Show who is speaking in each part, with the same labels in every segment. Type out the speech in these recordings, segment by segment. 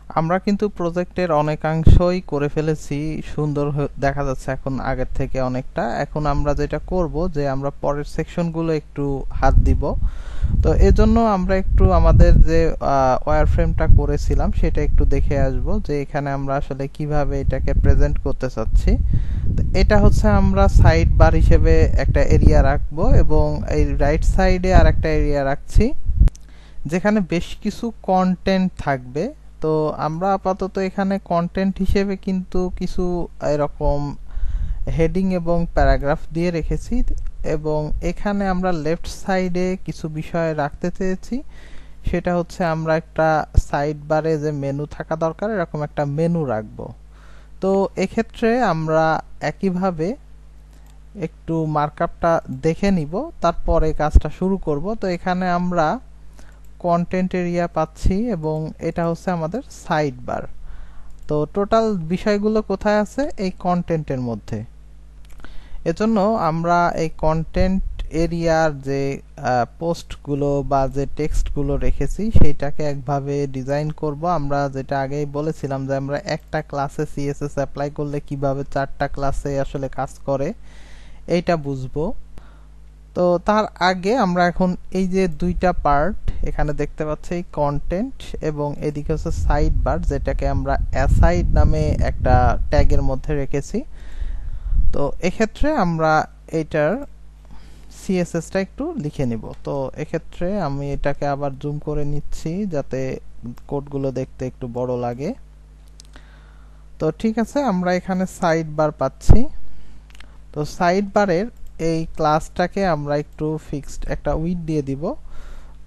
Speaker 1: আমরা কিন্তু প্রজেক্টের অনেকাংশই করে ফেলেছি, সুন্দর দেখা যাচ্ছে এখন আগের থেকে অনেকটা। এখন আমরা যেটা করব যে আমরা পরের সেকশনগুলো একটু হাত দিব। তো এজন্য আমরা একটু আমাদের যে ওয়্যারফ্রেমটা করেছিলাম সেটা একটু দেখে আসব, যে এখানে আমরা আসলে কিভাবে এটাকে প্রেজেন্ট করতে চাচ্ছি। তো এটা হচ্ছে আমরা সাইড বার হিসেবে একটা এরিয়া রাখবো, এবং এই রাইট সাইডে আর একটা এরিয়া রাখছি যেখানে বেশ কিছু কন্টেন্ট থাকবে। তো আমরা আপাতত এখানে কন্টেন্ট হিসেবে কিন্তু কিছু এরকম হেডিং এবং প্যারাগ্রাফ দিয়ে রেখেছি, এবং এখানে আমরা লেফট সাইডে কিছু বিষয় রাখতে চেয়েছি। সেটা হচ্ছে আমরা একটা সাইড বারে যে মেনু থাকা দরকার এরকম একটা মেনু রাখবো। তো এক্ষেত্রে আমরা একইভাবে একটু মার্কআপটা দেখে নিব, তারপরে কাজটা শুরু করব। তো এখানে আমরা কন্টেন্ট এরিয়া পাচ্ছি এবং এটা হচ্ছে আমাদের সাইড বার। তো টোটাল বিষয়গুলো কোথায় আছে? এই কন্টেন্টের মধ্যে। এজন্য আমরা এই কন্টেন্ট এরিয়ার যে পোস্টগুলো বা যে টেক্সটগুলো রেখেছি সেইটাকে একভাবে ডিজাইন করব। আমরা যেটা আগেই বলেছিলাম যে আমরা একটা ক্লাসে সিএসএস অ্যাপ্লাই করলে কিভাবে চারটা ক্লাসে আসলে কাজ করে এইটা বুঝবো। তো তার আগে আমরা এখন এই যে দুইটা পার্ট এখানে দেখতে পাচ্ছি, কন্টেন্ট এবং এদিকে হচ্ছে সাইড বার, যেটাকে আমরা অ্যাসাইড নামে একটা ট্যাগের মধ্যে রেখেছি। তো এক্ষেত্রে আমরা এটার সিএসএসটা একটু লিখে নিব। তো এক্ষেত্রে আমি এটাকে আবার জুম করে নিচ্ছি যাতে কোডগুলো দেখতে একটু বড় লাগে। তো ঠিক আছে, আমরা এখানে সাইড বার পাচ্ছি। তো সাইড বারের এই ক্লাসটাকে আমরা একটু ফিক্সড একটা উইডথ দিয়ে দিব।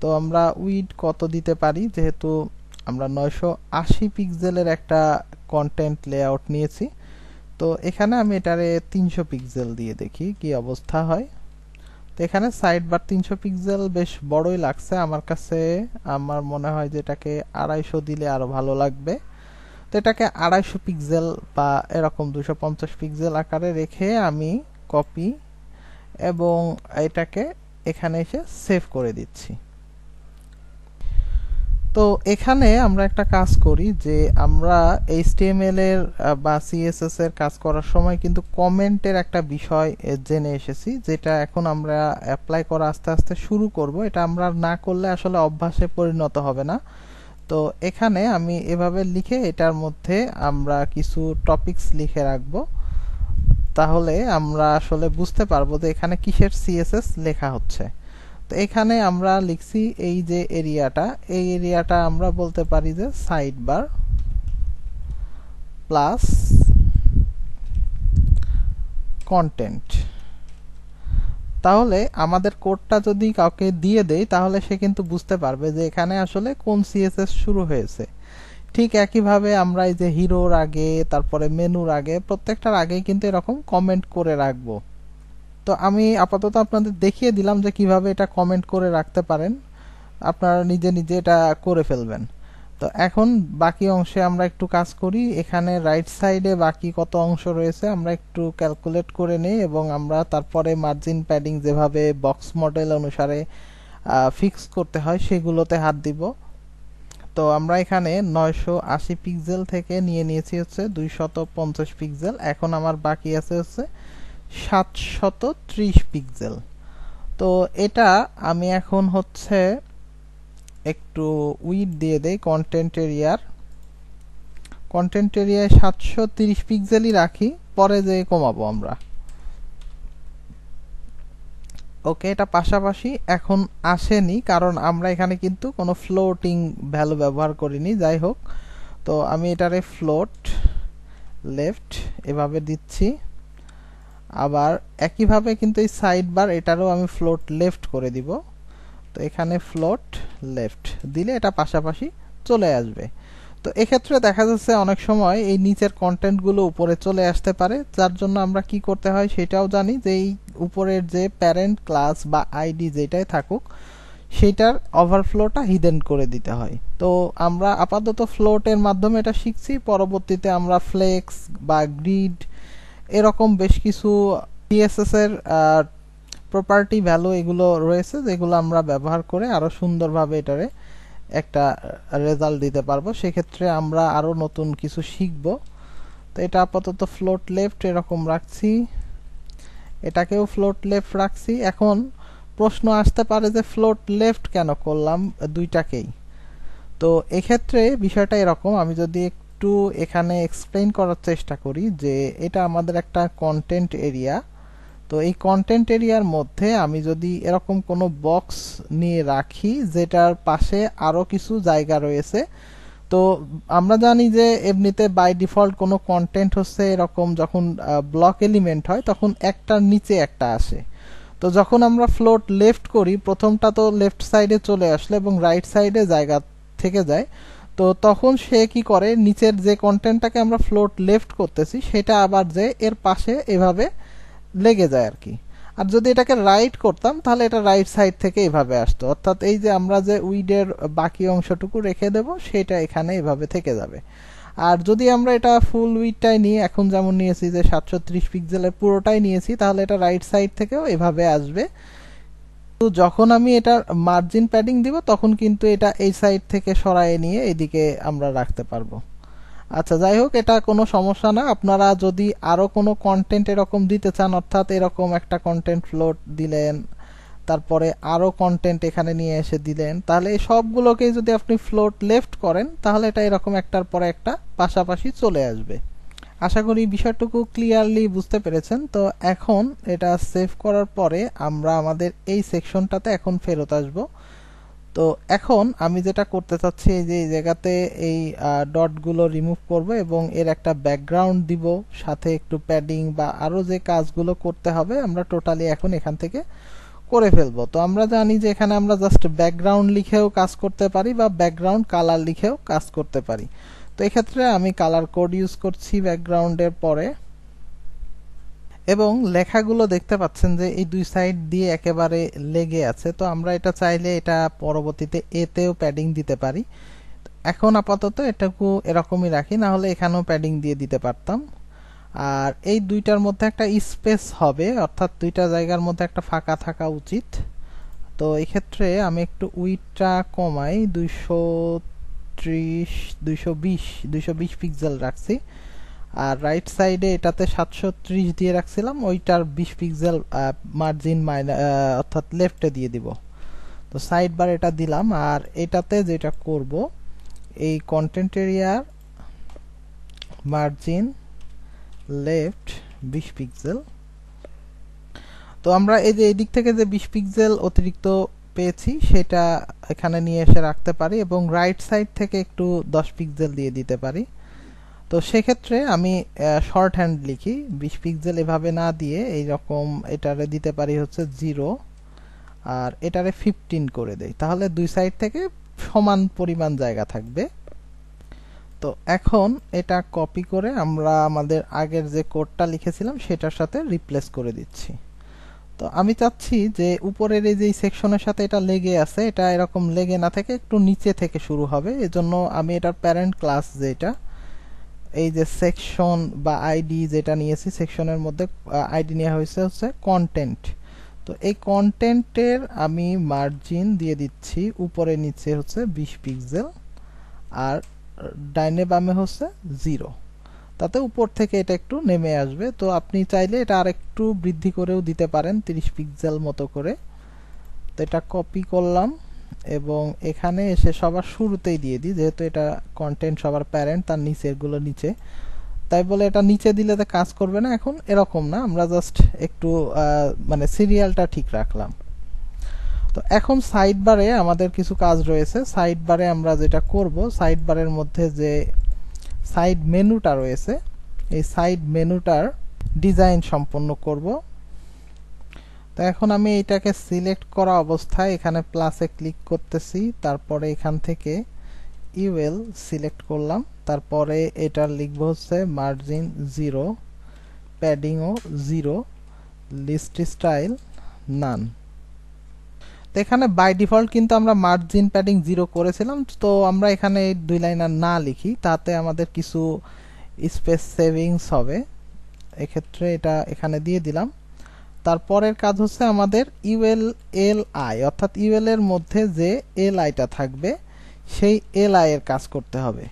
Speaker 1: তো আমরা উইডথ কত দিতে পারি, যেহেতু আমরা 980 পিক্সেলের একটা কন্টেন্ট লেআউট নিয়েছি। তো এখানে আমি এটারে 300 পিক্সেল দিয়ে দেখি কি অবস্থা হয়। তো এখানে সাইড বার 300 পিক্সেল বেশ বড়ই লাগছে আমার কাছে। আমার মনে হয় যে এটাকে 250 দিলে আরো ভালো লাগবে। তো এটাকে 250 পিক্সেল বা এরকম 250 পিক্সেল আকারে রেখে আমি কপি এবং এটাকে এখানে এসে সেভ করে দিচ্ছি। তো এখানে আমরা একটা কাজ করি যে আমরা HTML এর বা CSS এর কাজ করার সময় কিন্তু কমেন্টের একটা বিষয় জেনে এসেছি, যেটা এখন আমরা অ্যাপ্লাই করা আস্তে আস্তে শুরু করব। এটা আমরা না করলে আসলে অভ্যাসে পরিণত হবে না। তো এখানে আমি এভাবে লিখে এটার মধ্যে আমরা কিছু টপিকস লিখে রাখবো, তাহলে আমরা আসলে বুঝতে পারবো যে এখানে কিসের CSS লেখা হচ্ছে। তো এখানে আমরা লিখছি এই যে এরিয়াটা, এই এরিয়াটা আমরা বলতে পারি যে সাইড বার প্লাস কন্টেন্ট। তাহলে আমাদের কোডটা যদি কাউকে দিয়ে দেই তাহলে সে কিন্তু বুঝতে পারবে যে এখানে আসলে কোন CSS শুরু হয়েছে। ঠিক একইভাবে আমরা এই যে হিরোর আগে তারপরে মেনুর আগে প্রত্যেকটার আগেই কিন্তু এরকম কমেন্ট করে রাখবো। তো আমি আপাতত আপনাদের দেখিয়ে দিলাম যে কিভাবে এটা কমেন্ট করে রাখতে পারেন, আপনারা নিজে নিজে এটা করে ফেলবেন। তো এখন বাকি অংশে আমরা একটু কাজ করি। এখানে রাইট সাইডে বাকি কত অংশ রয়েছে আমরা একটু ক্যালকুলেট করে নেই, এবং আমরা তারপরে মার্জিন প্যাডিং যেভাবে বক্স মডেল অনুসারে ফিক্স করতে হয় সেগুলোতে হাত দিব। তো আমরা এখানে 980 পিক্সেল থেকে নিয়ে নিয়েছি হচ্ছে 250 পিক্সেল। এখন আমার বাকি আছে হচ্ছে 730 পিক্সেল। তো এটা আমি এখন হচ্ছে একটু উইডথ দিয়ে দেই কন্টেন্ট এরিয়ার। কন্টেন্ট এরিয়ায় 730 পিক্সেলই রাখি, পরে যে কমাবো আমরা। ওকে, এটা পাশাপাশি এখন আসেনি কারণ আমরা এখানে কিন্তু কোনো ফ্লোটিং ভ্যালু ব্যবহার করিনি। যাই হোক, তো আমি এটারে ফ্লোট লেফট এভাবে দিচ্ছি। আবার একইভাবে কিন্তু এই সাইড বার এটারও আমি ফ্লোট লেফট করে দিব। তো এখানে ফ্লোট লেফট দিলে এটা পাশাপাশি চলে আসবে। তো এক্ষেত্রে দেখা যাচ্ছে অনেক সময় এই নিচের কন্টেন্টগুলো উপরে চলে আসতে পারে, যার জন্য আমরা কি করতে হয় সেটাও জানি, যে এই উপরের যে প্যারেন্ট ক্লাস বা আইডি যেটাই থাকুক সেটার ওভারফ্লোটা হিডেন করে দিতে হয়। তো আমরা আপাতত ফ্লোটের মাধ্যমে এটা শিখছি, পরবর্তীতে আমরা ফ্লেক্স বা গ্রিড এরকম বেশ কিছু CSS এর প্রপার্টি ভ্যালু এগুলো রয়েছে যেগুলো আমরা ব্যবহার করে আরো সুন্দরভাবে এটারে একটা রেজাল্ট দিতে পারবো। সেক্ষেত্রে আমরা আরো নতুন কিছু শিখব। তো এটা আপাতত ফ্লোট লেফট এরকম রাখছি, এটাকেও ফ্লোট লেফট রাখছি। এখন প্রশ্ন আসতে পারে যে ফ্লোট লেফট কেন করলাম দুইটাকেই। তো এক্ষেত্রে বিষয়টা এরকম, আমি যদি একটু এখানে এক্সপ্লেইন করার চেষ্টা করি যে এটা আমাদের একটা কন্টেন্ট এরিয়া। তো এই কন্টেন্ট এরিয়ার মধ্যে আমি যদি এরকম কোনো বক্স নিয়ে রাখি যেটার পাশে আরো কিছু জায়গা রয়েছে, তো আমরা জানি যে এমনিতে বাই ডিফল্ট কোনো কন্টেন্ট হচ্ছে এরকম যখন ব্লক এলিমেন্ট হয় তখন একটার নিচে একটা আসে। তো যখন আমরা ফ্লোট লেফট করি প্রথমটা তো লেফট সাইডে চলে আসলো এবং রাইট সাইডে জায়গা থেকে যায়। তো তখন সে কি করে, নিচের যে কন্টেন্টটাকে আমরা ফ্লোট লেফট করতেছি সেটা আবার যে এর পাশে এভাবে লেগে যায় আর কি। আর যদি এটাকে রাইট করতাম তাহলে এটা রাইট সাইড থেকে এভাবে আসতো, অর্থাৎ এই যে আমরা যে উইডের বাকি অংশটুকু রেখে দেব সেটা এখানে এভাবে থেকে যাবে। আর যদি আমরা এটা ফুল উইডটাই নিই, এখন যেমন নিয়েছি যে 730 পিক্সেলের পুরোটাই নিয়েছি, তাহলে এটা রাইট সাইড থেকেও এভাবে আসবে। তো যখন আমি এটা মার্জিন প্যাডিং দিব তখন কিন্তু এটা এই সাইড থেকে সরায়ে নিয়ে এদিকে আমরা রাখতে পারবো। আচ্ছা, যাই হোক, এটা কোনো সমস্যা না। আপনারা যদি আরো কোনো কন্টেন্ট এরকম দিতে চান, অর্থাৎ এরকম একটা কন্টেন্ট ফ্লোট দিলেন, তারপরে আরো কন্টেন্ট এখানে নিয়ে এসে দিলেন, তাহলে এই সবগুলোকে যদি আপনি ফ্লোট লেফট করেন তাহলে এটা এরকম একটার পরে একটা পাশাপাশি চলে আসবে। আশা করি বিষয়টুকু ক্লিয়ারলি বুঝতে পেরেছেন। তো এখন এটা সেভ করার পরে আমরা আমাদের এই সেকশনটাতে এখন ফেরত আসব। তো এখন আমি যেটা করতে চাচ্ছি, এই যে এই জায়গাতে এই ডটগুলো রিমুভ করব এবং এর একটা ব্যাকগ্রাউন্ড দিব, সাথে একটু প্যাডিং বা আরো যে কাজগুলো করতে হবে আমরা টোটালি এখন এখান থেকে করে ফেলবো। তো আমরা জানি যে এখানে আমরা জাস্ট ব্যাকগ্রাউন্ড লিখেও কাজ করতে পারি বা ব্যাকগ্রাউন্ড কালার লিখেও কাজ করতে পারি। তো এক্ষেত্রে আমি কালার কোড ইউজ করছি ব্যাকগ্রাউন্ডের পরে, এবং লেখাগুলো দেখতে পাচ্ছেন যে এই দুই সাইড দিয়ে একেবারে লেগে আছে। তো আমরা এটা চাইলে এটা পরবর্তীতে এতেও প্যাডিং দিতে পারি। এখন আপাতত এটাকে এরকমই রাখি, না হলে এখানেও প্যাডিং দিয়ে দিতে পারতাম। আর এই দুইটার মধ্যে একটা স্পেস হবে, অর্থাৎ দুইটা জায়গার মধ্যে একটা ফাঁকা থাকা উচিত। তো এই ক্ষেত্রে আমি একটু উইডটা কমাই, 220 পিক্সেল রাখছি। আর রাইট সাইডে এটাতে 730 দিয়ে রাখছিলাম, ওইটার 20 পিক্সেল মার্জিন অর্থাৎ লেফটে দিয়ে দিব। তো সাইড বার এটা দিলাম। আর এটাতে যেটা করব, এই কন্টেন্ট এরিয়ার মার্জিন লেফট 20 পিক্সেল। তো আমরা এই যে এদিক থেকে যে 20 পিক্সেল অতিরিক্ত পেয়েছি সেটা এখানে নিয়ে এসে রাখতে পারি, এবং রাইট সাইড থেকে একটু 10 পিক্সেল দিয়ে দিতে পারি। তো সেক্ষেত্রে আমি শর্ট হ্যান্ড লিখি, 20 পিক্সেল এভাবে না দিয়ে এইরকম এটারে দিতে পারি হচ্ছে 0, আর এটারে 15 করে দেই, তাহলে দুই সাইড থেকে সমান পরিমাণ জায়গা থাকবে। তো এখন এটা কপি করে আমরা আমাদের আগের যে কোডটা লিখেছিলাম সেটার সাথে রিপ্লেস করে দিচ্ছি। তো আমি চাচ্ছি যে উপরের এই যে সেকশনের সাথে এটা লেগে আছে, এটা এরকম লেগে না থেকে একটু নিচে থেকে শুরু হবে। এজন্য আমি এটার প্যারেন্ট ক্লাস যেটা, এই যে সেকশন বা আইডি যেটা নিয়েছি, সেকশনের মধ্যে আইডি নেওয়া হয়েছে হচ্ছে কন্টেন্ট। তো এই কন্টেন্টের আমি মার্জিন দিয়ে দিচ্ছি উপরে নিচে হচ্ছে 20 পিক্সেল, আর ডাইনে বামে হচ্ছে 0, তাতে উপর থেকে এটা একটু নেমে আসবে। তো আপনি চাইলে এটা আরেকটু বৃদ্ধি করেও দিতে পারেন 30 পিক্সেল মতো করে। তো এটা কপি করলাম এবং এখানে এসে সবার শুরুতেই দিয়ে দিই, যেহেতু এটা কন্টেন্ট সবার প্যারেন্ট, তার নিচের গুলো নিচে, তাই বলে এটা নিচে দিলে তো কাজ করবে না। এখন এরকম না, আমরা জাস্ট একটু মানে সিরিয়ালটা ঠিক রাখলাম। তো এখন সাইড বারে আমাদের কিছু কাজ রয়েছে। সাইড বারে আমরা যেটা করব, সাইড বারের মধ্যে যে সাইড মেনুটা রয়েছে, এই সাইড মেনুটার ডিজাইন সম্পন্ন করব। তো এখন আমি এটাকে সিলেক্ট করা অবস্থায় এখানে প্লাসে ক্লিক করতেছি, তারপরে এখান থেকে ইউএল সিলেক্ট করলাম, তারপরে এটা লিখব হচ্ছে মার্জিন 0, প্যাডিংও 0, লিস্ট স্টাইল নান। তো এখানে বাই ডিফল্ট কিন্তু আমরা মার্জিন প্যাডিং 0 করেছিলাম। তো আমরা এখানে দুই লাইনার না লিখি, তাতে আমাদের কিছু স্পেস সেভিংস হবে। এক্ষেত্রে এটা এখানে দিয়ে দিলাম। তারপরের কাজ হচ্ছে আমাদের ইউএল এল আই, অর্থাৎ ইউএল এর মধ্যে যে এল আইটা থাকবে সেই এলআই এর কাজ করতে হবে।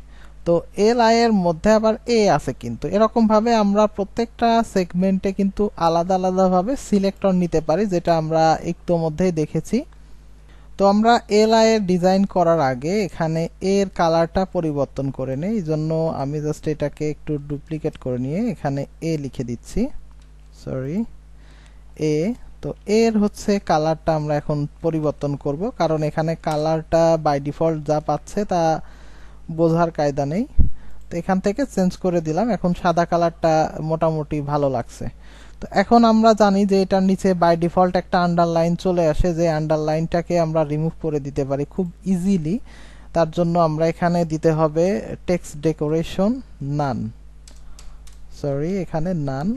Speaker 1: তো এলআই এর মধ্যে আবার এ আছে, কিন্তু এরকম ভাবে আমরা প্রত্যেকটা সেগমেন্টে কিন্তু আলাদা আলাদা ভাবে সিলেক্টর নিতে পারি, যেটা আমরা একটু মধ্যেই দেখেছি। তো আমরা এলআই এর ডিজাইন করার আগে এখানে এর কালারটা পরিবর্তন করে নেই। এই জন্য আমি জাস্ট এটাকে একটু ডুপ্লিকেট করে নিয়ে এখানে এ লিখে দিচ্ছি, সরি এ। তো এর হচ্ছে কালারটা আমরা এখন পরিবর্তন করব, কারণ এখানে কালারটা বাই ডিফল্ট যা পাচ্ছে তা বোঝার কায়দা নেই। তো এখান থেকে চেঞ্জ করে দিলাম, এখন সাদা কালারটা মোটামুটি ভালো লাগছে। তো এখন আমরা জানি যে এটার নিচে বাই ডিফল্ট একটা আন্ডারলাইন চলে আসে, যে আন্ডারলাইনটাকে আমরা রিমুভ করে দিতে পারি খুব ইজিলি। তার জন্য আমরা এখানে দিতে হবে টেক্সট ডেকোরেশন নান, সরি এখানে নান।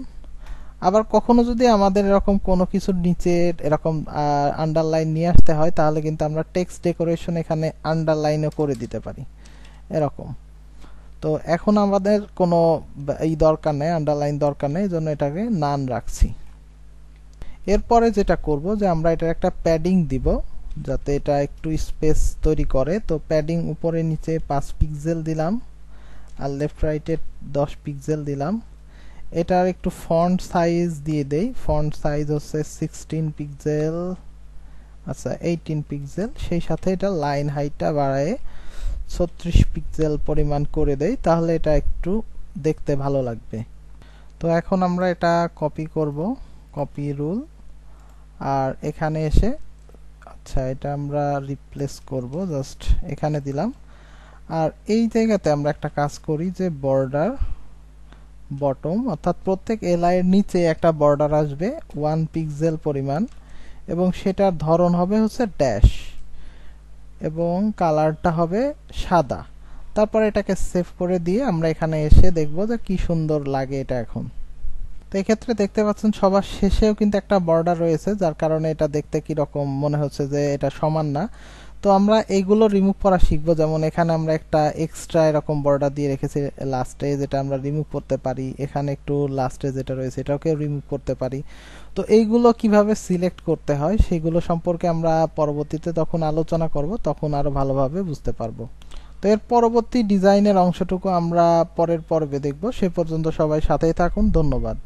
Speaker 1: আবার কখনো যদি আমাদের এরকম কোনো কিছুর নিচে এরকম আন্ডারলাইন নিয়ে আসতে হয়, তাহলে কিন্তু আমরা টেক্সট ডেকোরেশন এখানে আন্ডারলাইনও করে দিতে পারি এরকম। তো এখন আমাদের কোনো এই দরকার নেই, আন্ডারলাইন দরকার নেই, এই জন্য এটাকে নান রাখছি। এরপরে যেটা করব যে আমরা এটার একটা প্যাডিং দিব, যাতে এটা একটু স্পেস তৈরি করে। তো প্যাডিং উপরে নিচে 5 পিক্সেল দিলাম, আর লেফট রাইটে 10 পিক্সেল দিলাম। এটার একটু ফন্ট সাইজ দিয়ে দেই, ফন্ট সাইজ হচ্ছে 16 পিক্সেল, আচ্ছা 18 পিক্সেল। সেই সাথে এটা লাইন হাইটটা বাড়ায় 36 পিক্সেল পরিমাণ করে দেই, তাহলে এটা একটু দেখতে ভালো লাগবে। তো এখন আমরা এটা কপি করব, কপি রুল, আর এখানে এসে আচ্ছা এটা আমরা রিপ্লেস করব, জাস্ট এখানে দিলাম। আর এই জায়গাতে আমরা একটা কাজ করি যে বর্ডার বটম, অর্থাৎ প্রত্যেক এলআই এর নিচে একটা বর্ডার আসবে 1 পিক্সেল পরিমাণ, এবং সেটার ধরন হবে হচ্ছে ড্যাশ, এবং কালারটা হবে সাদা। তারপর এটাকে সেভ করে দিয়ে আমরা এখানে এসে দেখব যে কি সুন্দর লাগে এটা এখন। তো এক্ষেত্রে দেখতে পাচ্ছেন সবার শেষেও কিন্তু একটা বর্ডার রয়েছে, যার কারণে এটা দেখতে কি রকম মনে হচ্ছে যে এটা সমান না। তো আমরা এইগুলো রিমুভ করা শিখবো, যেমন এখানে আমরা একটা এক্সট্রা এরকম বর্ডার দিয়ে রেখেছি লাস্টে, যেটা আমরা রিমুভ করতে পারি। এখানে একটু লাস্টে যেটা রয়েছে এটাকে রিমুভ করতে পারি। তো এইগুলো কিভাবে সিলেক্ট করতে হয় সেগুলো সম্পর্কে আমরা পরবর্তীতে তখন আলোচনা করব, তখন আরো ভালোভাবে বুঝতে পারবো। তো এর পরবর্তী ডিজাইনের অংশটুকু আমরা পরের পর্বে দেখব। সে পর্যন্ত সবাই সাথেই থাকুন, ধন্যবাদ।